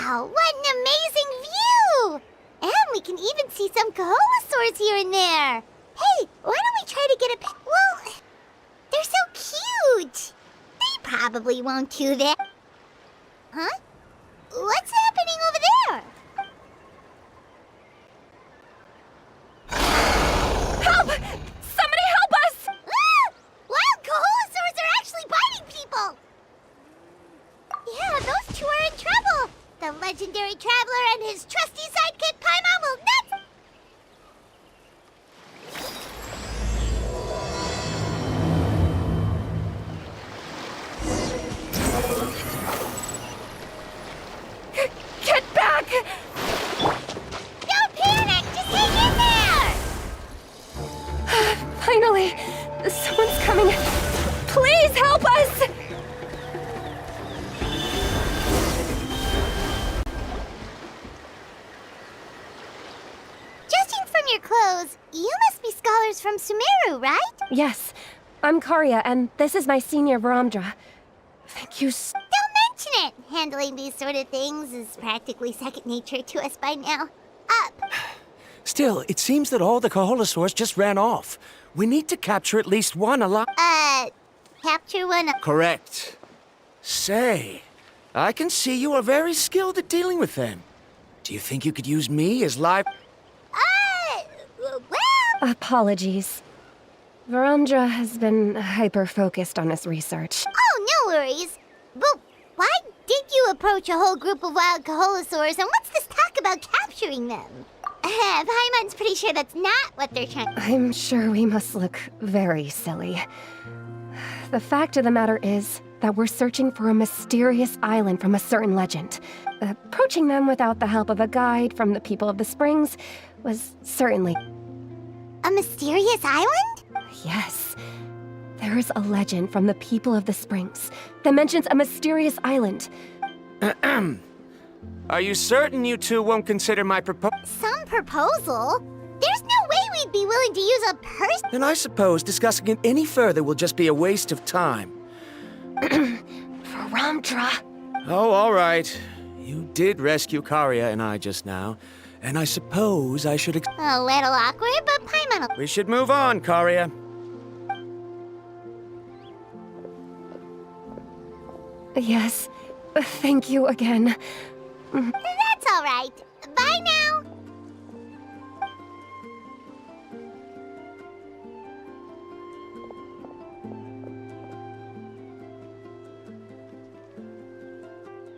Wow, what an amazing view! And we can even see some Kaholosaurs here and there. Hey, why don't we try to get a well, they're so cute. They probably won't do that. Huh? What's happening over there? Help! Somebody help us! Ah! Wild Kaholosaurs are actually biting people! Yeah, those two are in trouble. The legendary traveler and his trusty sidekick Paimon will not... Get back! Don't panic! Just hang in there! Finally! Someone's coming. Please help us! Judging from your clothes, you must be scholars from Sumeru, right? Yes, I'm Karya, and this is my senior Varamdra. Thank you so... Don't mention it! Handling these sort of things is practically second nature to us by now. Up! Still, it seems that all the Kaholosaurs just ran off. We need to capture at least one alive. Capture one... Correct. Say, I can see you are very skilled at dealing with them. Do you think you could use me as live... well... Apologies. Varamdra has been hyper-focused on his research. Oh, no worries. But why did you approach a whole group of wild Kaholosaurs, and what's this talk about capturing them? Paimon's pretty sure that's not what they're trying... I'm sure we must look very silly. The fact of the matter is that we're searching for a mysterious island from a certain legend. Approaching them without the help of a guide from the people of the Springs was certainly... A mysterious island? Yes. There is a legend from the people of the Springs that mentions a mysterious island. Are you certain you two won't consider my proposal? Some proposal? There's no way we'd be willing to use a person... Then I suppose discussing it any further will just be a waste of time. Varamdra! Oh, all right. You did rescue Karya and I just now, and I suppose I should... A little awkward, but Paimon will... We should move on, Karya. Yes. Thank you again. That's all right. Bye now.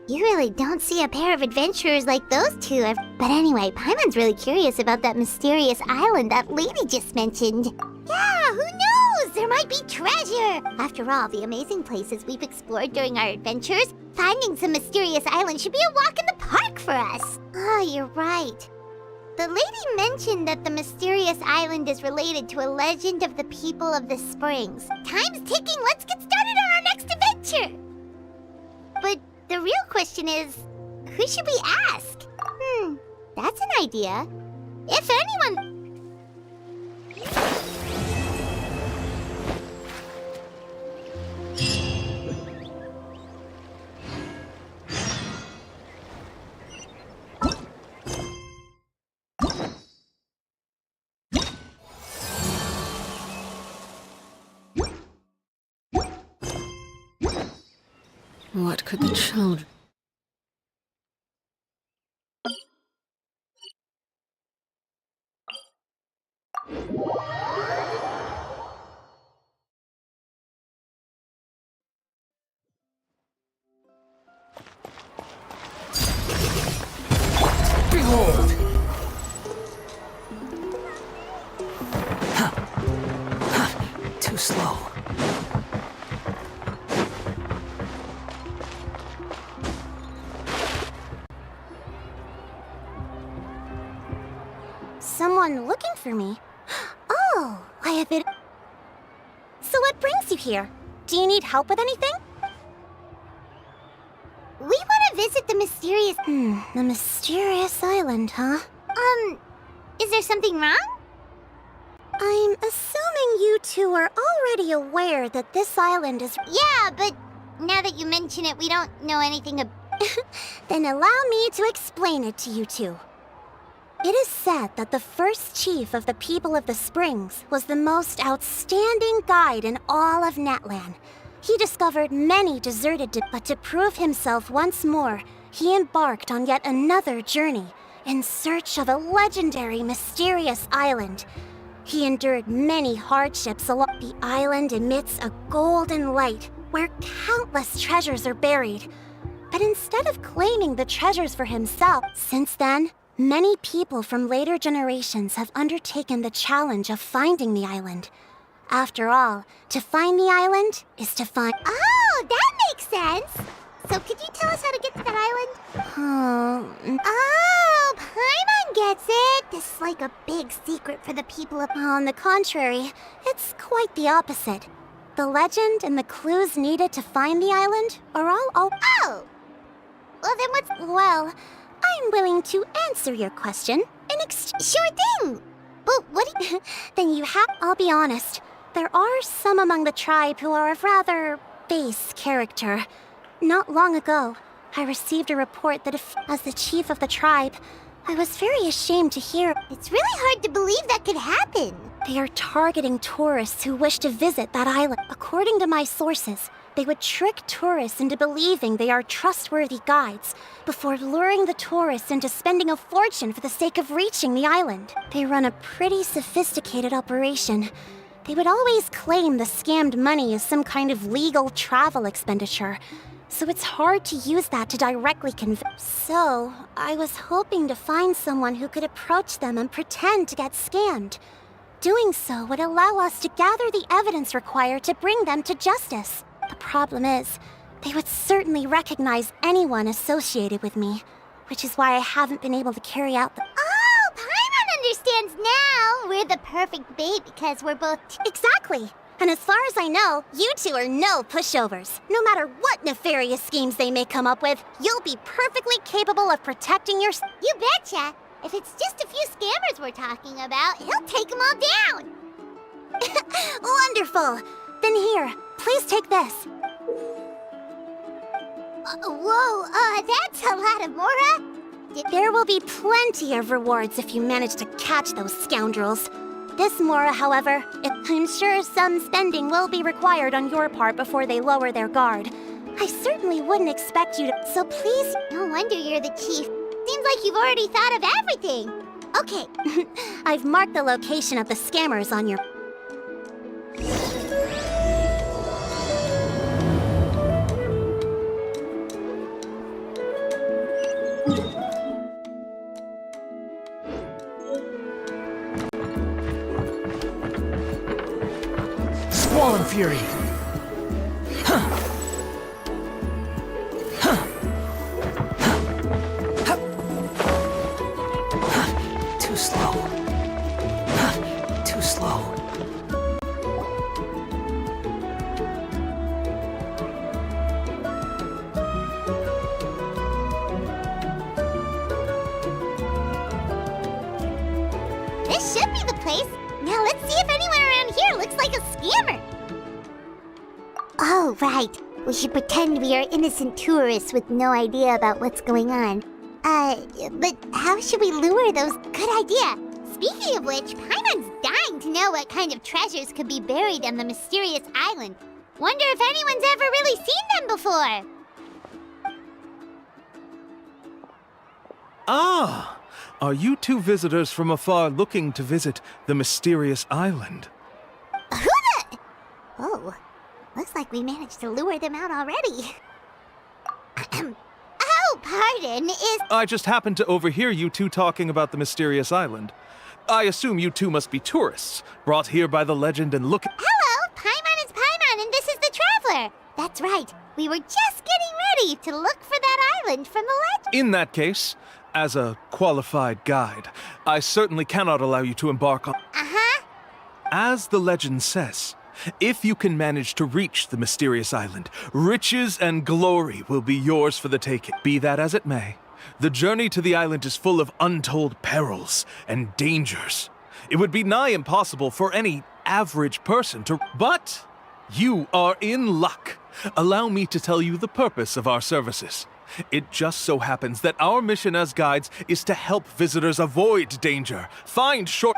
You really don't see a pair of adventurers like those two. But anyway, Paimon's really curious about that mysterious island that lady just mentioned. Yeah, who knows? There might be treasure. After all, the amazing places we've explored during our adventures, finding some mysterious island should be a walk in the park for us. Oh, you're right. The lady mentioned that the mysterious island is related to a legend of the people of the Springs. Time's ticking. Let's get started on our next adventure. But the real question is, who should we ask? That's an idea. If anyone... What could the children... Behold! Too slow. Someone looking for me? Oh, I have been... So what brings you here? Do you need help with anything? We want to visit the mysterious... the mysterious island, huh? Is there something wrong? I'm assuming you two are already aware that this island is... Yeah, but now that you mention it, we don't know anything Then allow me to explain it to you two. It is said that the first chief of the people of the Springs was the most outstanding guide in all of Natlan. He discovered many but to prove himself once more, he embarked on yet another journey in search of a legendary, mysterious island. He endured many hardships along the island emits a golden light where countless treasures are buried. But instead of claiming the treasures for himself, since then, many people from later generations have undertaken the challenge of finding the island. After all, to find the island is to find... Oh, that makes sense! So could you tell us how to get to that island? Oh, Paimon gets it! This is like a big secret for the people of... On the contrary, it's quite the opposite. The legend and the clues needed to find the island are all... Oh! Well, then what's... Well, I'm willing to answer your question in Sure thing! But what do you... Then you have... I'll be honest. There are some among the tribe who are of rather base character. Not long ago, I received a report that as the chief of the tribe, I was very ashamed to hear. It's really hard to believe that could happen. They are targeting tourists who wish to visit that island. According to my sources, they would trick tourists into believing they are trustworthy guides before luring the tourists into spending a fortune for the sake of reaching the island. They run a pretty sophisticated operation. They would always claim the scammed money as some kind of legal travel expenditure, so it's hard to use that to directly convince. So, I was hoping to find someone who could approach them and pretend to get scammed. Doing so would allow us to gather the evidence required to bring them to justice. The problem is, they would certainly recognize anyone associated with me, which is why I haven't been able to carry out the... Oh, Paimon understands now! We're the perfect bait because we're both... Exactly! And as far as I know, you two are no pushovers. No matter what nefarious schemes they may come up with, you'll be perfectly capable of protecting your... You betcha! If it's just a few scammers we're talking about, he'll take them all down! Wonderful! Then here, please take this. Whoa, that's a lot of Mora. There will be plenty of rewards if you manage to catch those scoundrels. This Mora, however, I'm sure some spending will be required on your part before they lower their guard. I certainly wouldn't expect you to... So please... No wonder you're the chief. Seems like you've already thought of everything. Okay, I've marked the location of the scammers on your... Squall Fury! Too slow. Too slow. This should be the place. Now let's see if anyone around here looks like a scammer. Oh, right. We should pretend we are innocent tourists with no idea about what's going on. But how should we lure those... Good idea. Speaking of which, Paimon's dying to know what kind of treasures could be buried on the mysterious island. Wonder if anyone's ever really seen them before. Ah! Are you two visitors from afar looking to visit the mysterious island? Who the... Oh, looks like we managed to lure them out already. Oh, pardon, is... I just happened to overhear you two talking about the mysterious island. I assume you two must be tourists, brought here by the legend and look... Hello, Paimon is Paimon, and this is the Traveler. That's right, we were just getting ready to look for that island from the legend. In that case, as a qualified guide, I certainly cannot allow you to embark on... Uh-huh. As the legend says, if you can manage to reach the mysterious island, riches and glory will be yours for the taking. Be that as it may, the journey to the island is full of untold perils and dangers. It would be nigh impossible for any average person to... But you are in luck. Allow me to tell you the purpose of our services. It just so happens that our mission as guides is to help visitors avoid danger, find short...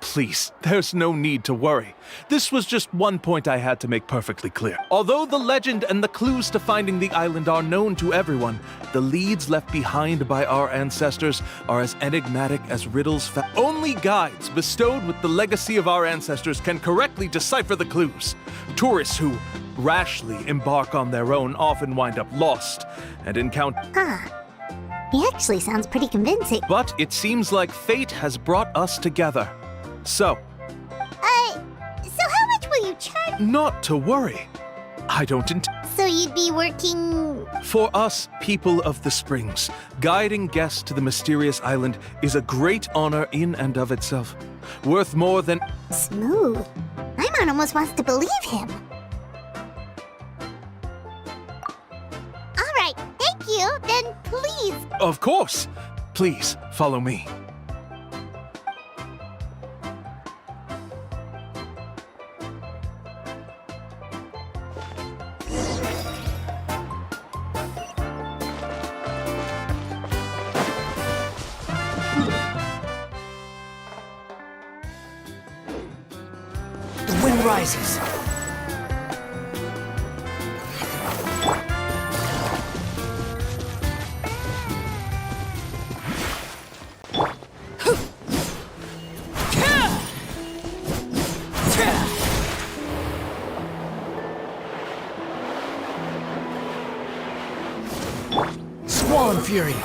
Please, there's no need to worry. This was just one point I had to make perfectly clear. Although the legend and the clues to finding the island are known to everyone, the leads left behind by our ancestors are as enigmatic as riddles. Only guides bestowed with the legacy of our ancestors can correctly decipher the clues. Tourists who rashly embark on their own often wind up lost and encounter... He actually sounds pretty convincing. But it seems like fate has brought us together. So how much will you charge? not to worry. I don't So you'd be working... For us, people of the Springs, guiding guests to the mysterious island is a great honor in and of itself. Worth more than... Smooth. Paimon almost wants to believe him. All right, thank you. Then please. Of course. Please, follow me. The wind rises. Squall Fury.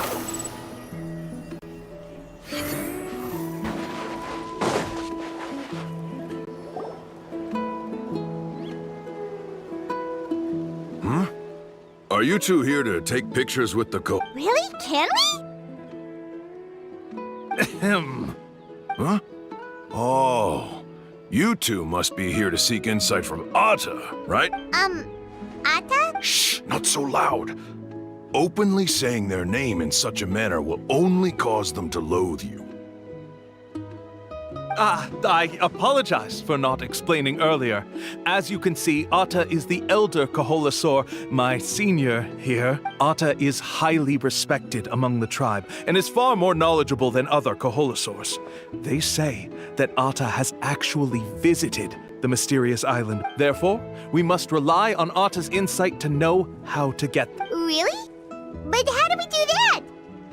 Are you two here to take pictures with the Really? Can we? Ahem. Huh? Oh, you two must be here to seek insight from Atta, right? Atta? Shh, not so loud. Openly saying their name in such a manner will only cause them to loathe you. I apologize for not explaining earlier. As you can see, Atta is the elder Kaholasaur, my senior here. Atta is highly respected among the tribe and is far more knowledgeable than other Kaholasaurs. They say that Atta has actually visited the mysterious island. Therefore, we must rely on Atta's insight to know how to get there. Really? But how do we do that?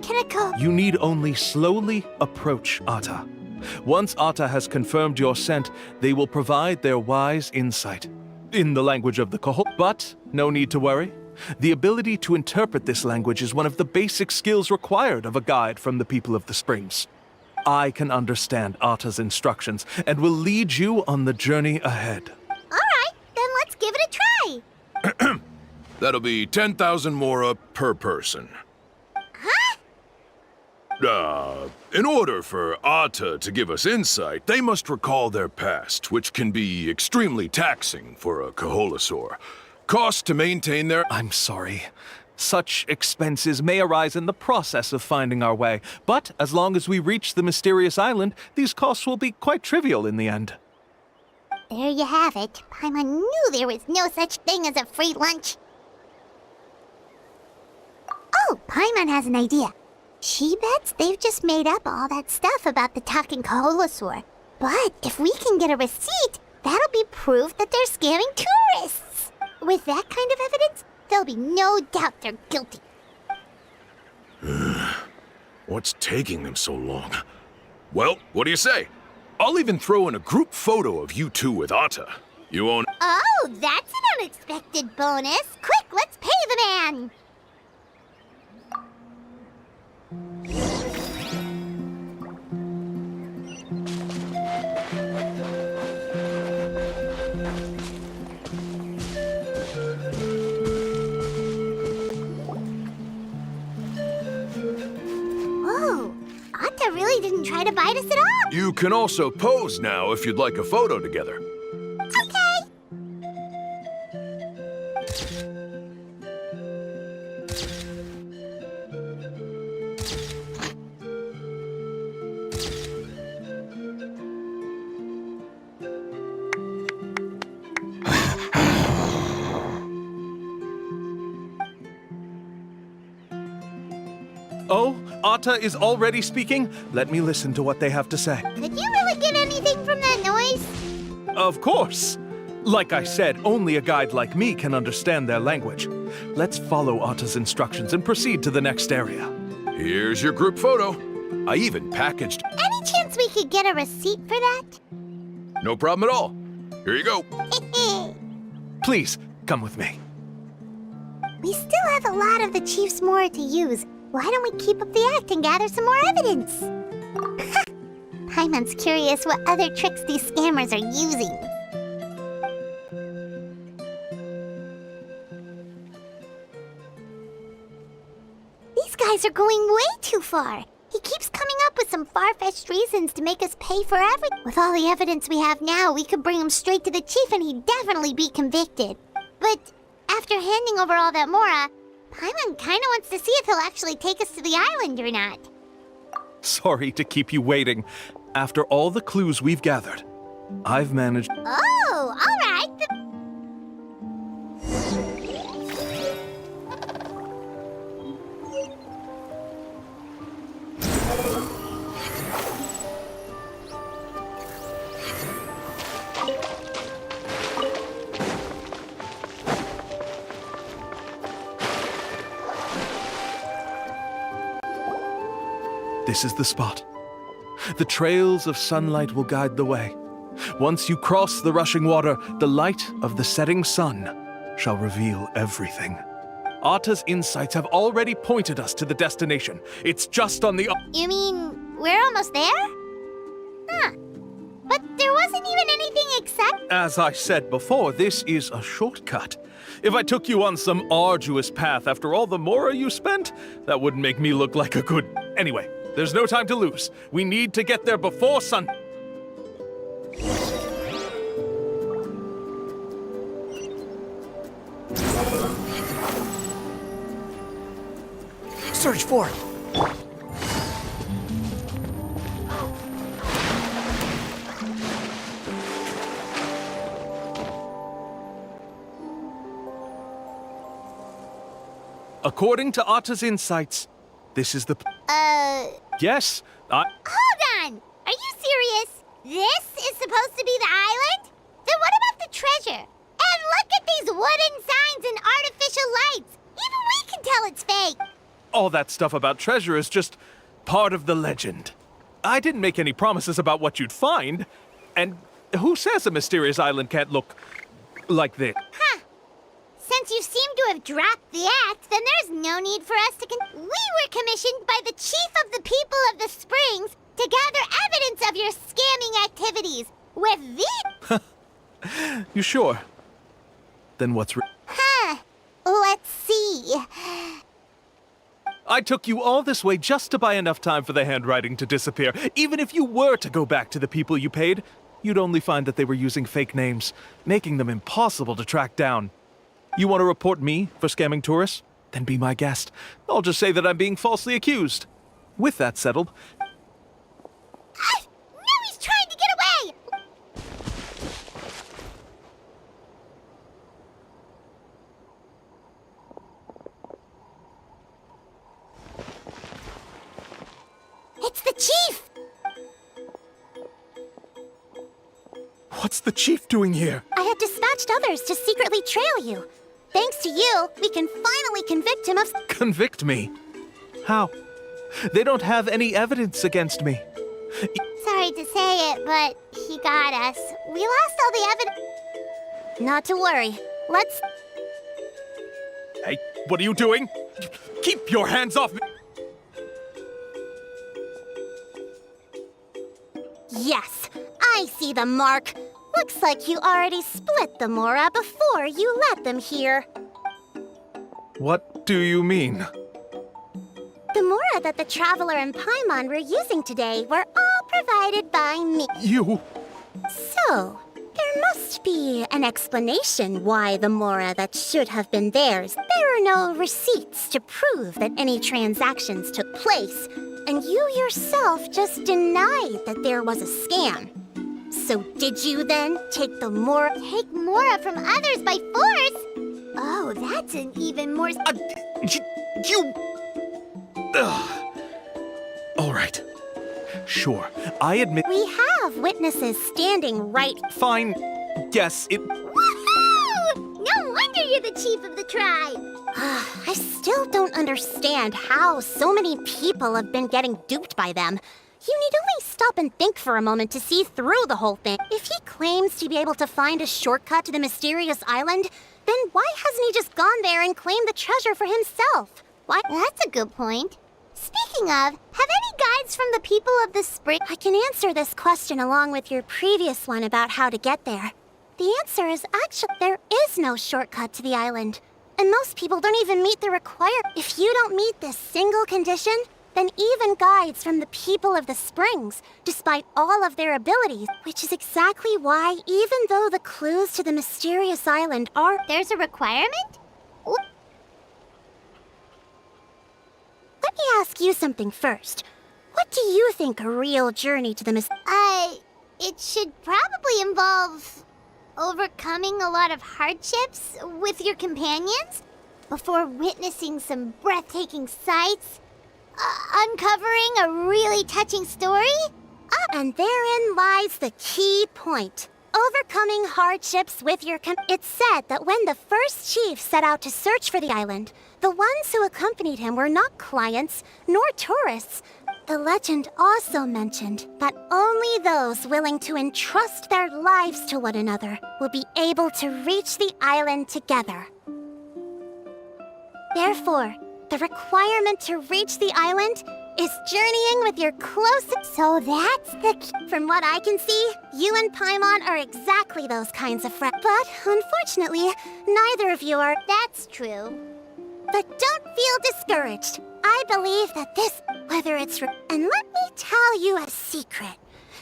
Can I go? You need only slowly approach Atta. Once Atta has confirmed your scent, they will provide their wise insight in the language of the Kahol. But no need to worry. The ability to interpret this language is one of the basic skills required of a guide from the people of the Springs. I can understand Atta's instructions and will lead you on the journey ahead. All right, then let's give it a try. That'll be 10,000 mora per person. Huh? In order for Atta to give us insight, they must recall their past, which can be extremely taxing for a Kaholasaur. Cost to maintain their... I'm sorry. Such expenses may arise in the process of finding our way, but as long as we reach the mysterious island, these costs will be quite trivial in the end. There you have it. Paimon knew there was no such thing as a free lunch. Oh, Paimon has an idea. She bets they've just made up all that stuff about the talking Kaholasaur. But if we can get a receipt, that'll be proof that they're scamming tourists. With that kind of evidence, there'll be no doubt they're guilty. What's taking them so long? Well, what do you say? I'll even throw in a group photo of you two with Atta. You own... Oh, that's an unexpected bonus. Quick, let's pay the man. Whoa, Atta really didn't try to bite us at all. You can also pose now if you'd like a photo together. Okay. Oh, Atta is already speaking? Let me listen to what they have to say. Could you really get anything from that noise? Of course! Like I said, only a guide like me can understand their language. Let's follow Atta's instructions and proceed to the next area. Here's your group photo. I even packaged. Any chance we could get a receipt for that? No problem at all. Here you go. Please, come with me. We still have a lot of the Chief's Mora to use. Why don't we keep up the act and gather some more evidence? Paimon's curious what other tricks these scammers are using. These guys are going way too far. He keeps coming up with some far-fetched reasons to make us pay for everything. With all the evidence we have now, we could bring him straight to the chief and he'd definitely be convicted. But after handing over all that Mora, Paimon kinda wants to see if he'll actually take us to the island or not. Sorry to keep you waiting. After all the clues we've gathered, I've managed... Oh, alright. This is the spot. The trails of sunlight will guide the way. Once you cross the rushing water, the light of the setting sun shall reveal everything. Atta's insights have already pointed us to the destination. It's just on the... You mean we're almost there? Huh. But there wasn't even anything except... As I said before, this is a shortcut. If I took you on some arduous path after all the Mora you spent, that wouldn't make me look like a good... Anyway, there's no time to lose. We need to get there before sun... Search for it. According to Atta's insights, this is the... Yes, Hold on! Are you serious? This is supposed to be the island? Then what about the treasure? And look at these wooden signs and artificial lights! Even we can tell it's fake! all that stuff about treasure is just part of the legend. I didn't make any promises about what you'd find. And who says a mysterious island can't look like this? Huh. Since you seem to have dropped the act, then there's no need for us to We were commissioned by the chief of the people of the Springs to gather evidence of your scamming activities. With these... You sure? Then what's Huh. Let's see. I took you all this way just to buy enough time for the handwriting to disappear. Even if you were to go back to the people you paid, you'd only find that they were using fake names, making them impossible to track down. You want to report me for scamming tourists? Then be my guest. I'll just say that I'm being falsely accused. With that settled... Now he's trying to get away! It's the chief! What's the chief doing here? I have dispatched others to secretly trail you. Thanks to you, we can finally convict him of... Convict me? How? They don't have any evidence against me. Sorry to say it, but he got us. We lost all the evidence. Not to worry. Let's... Hey, what are you doing? Keep your hands off me! Yes, I see the mark. Looks like you already split the Mora before you let them here. What do you mean? The Mora that the Traveler and Paimon were using today were all provided by me. You... So, there must be an explanation why the Mora that should have been theirs. There are no receipts to prove that any transactions took place, and you yourself just denied that there was a scam. So did you then take the Mora... Take Mora from others by force? Oh, that's an even more... You... Ugh. All right. Sure, I admit. We have witnesses standing right. Fine. Yes, it. Woohoo! No wonder you're the chief of the tribe. I still don't understand how so many people have been getting duped by them. You need only stop and think for a moment to see through the whole thing. If he claims to be able to find a shortcut to the mysterious island, then why hasn't he just gone there and claimed the treasure for himself? Why? That's a good point. Speaking of, have any guides from the people of the spring? I can answer this question along with your previous one about how to get there. The answer is actually there is no shortcut to the island. And most people don't even meet the requirement. If you don't meet this single condition, then even guides from the people of the springs, despite all of their abilities, which is exactly why even though the clues to the mysterious island are... There's a requirement? Let me ask you something first. What do you think a real journey to the it should probably involve overcoming a lot of hardships with your companions before witnessing some breathtaking sights, uncovering a really touching story. And therein lies the key point. Overcoming hardships with your It's said that when the first chief set out to search for the island, the ones who accompanied him were not clients nor tourists. The legend also mentioned that only those willing to entrust their lives to one another will be able to reach the island together. Therefore, the requirement to reach the island is journeying with your closest... So that's the key. From what I can see, you and Paimon are exactly those kinds of friends. But unfortunately, neither of you are... That's true. But don't feel discouraged. I believe that this, whether it's... And let me tell you a secret.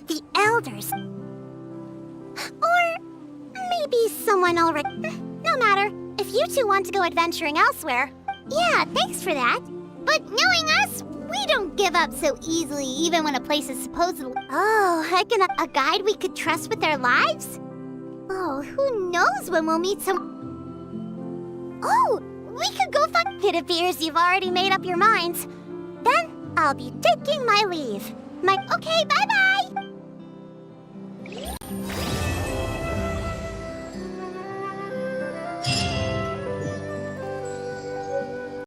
The elders... Or maybe someone already... No matter. If you two want to go adventuring elsewhere... Yeah, thanks for that. But knowing us, we don't give up so easily, even when a place is supposedly... Oh, a guide we could trust with our lives? Oh, who knows when we'll meet some... Oh, we could go find... It appears you've already made up your minds. Then, I'll be taking my leave. Okay, bye-bye!